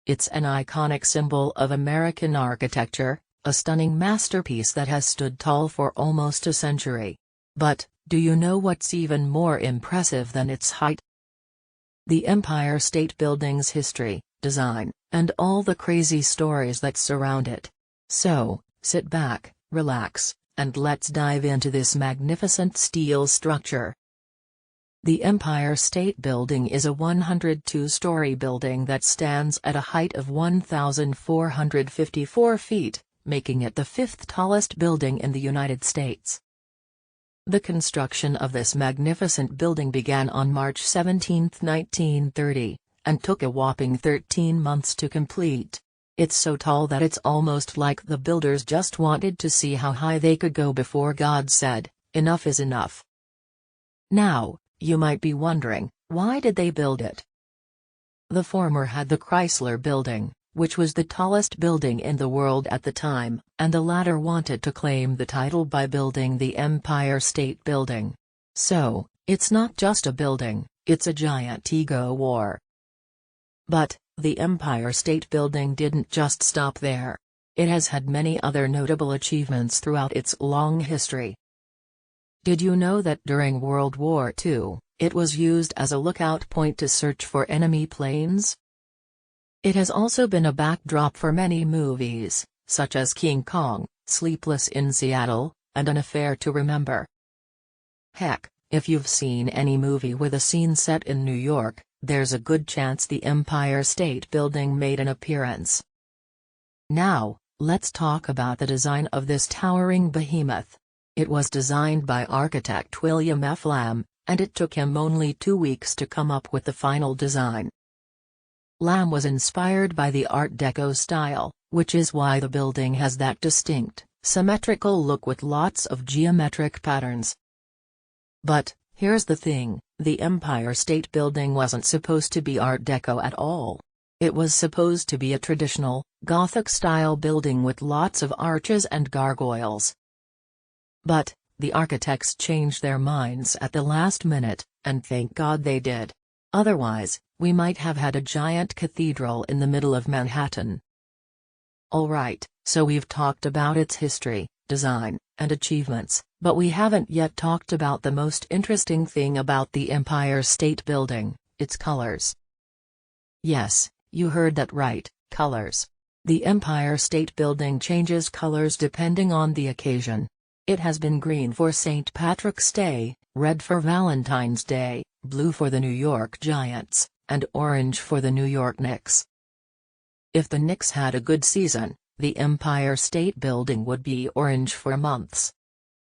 It's an iconic symbol of American architecture, a stunning masterpiece that has stood tall for almost a century. But, do you know what's even more impressive than its height? The Empire State Building's history, design, and all the crazy stories that surround it. So, sit back, relax, and let's dive into this magnificent steel structure. The Empire State Building is a 102-story building that stands at a height of 1,454 feet, making it the fifth tallest building in the United States. The construction of this magnificent building began on March 17, 1930, and took a whopping 13 months to complete. It's so tall that it's almost like the builders just wanted to see how high they could go before God said, "Enough is enough." Now, you might be wondering, why did they build it? The former had the Chrysler Building, which was the tallest building in the world at the time, and the latter wanted to claim the title by building the Empire State Building. So, it's not just a building, it's a giant ego war. But, the Empire State Building didn't just stop there. It has had many other notable achievements throughout its long history. Did you know that during World War II, it was used as a lookout point to search for enemy planes? It has also been a backdrop for many movies, such as King Kong, Sleepless in Seattle, and An Affair to Remember. Heck, if you've seen any movie with a scene set in New York, there's a good chance the Empire State Building made an appearance. Now, let's talk about the design of this towering behemoth. It was designed by architect William F. Lamb, and it took him only 2 weeks to come up with the final design. Lamb was inspired by the Art Deco style, which is why the building has that distinct, symmetrical look with lots of geometric patterns. But, here's the thing, the Empire State Building wasn't supposed to be Art Deco at all. It was supposed to be a traditional, Gothic-style building with lots of arches and gargoyles. But, the architects changed their minds at the last minute, and thank God they did. Otherwise, we might have had a giant cathedral in the middle of Manhattan. Alright, so we've talked about its history, design, and achievements, but we haven't yet talked about the most interesting thing about the Empire State Building, its colors. Yes, you heard that right, colors. The Empire State Building changes colors depending on the occasion. It has been green for St. Patrick's Day, red for Valentine's Day, blue for the New York Giants, and orange for the New York Knicks. If the Knicks had a good season, the Empire State Building would be orange for months.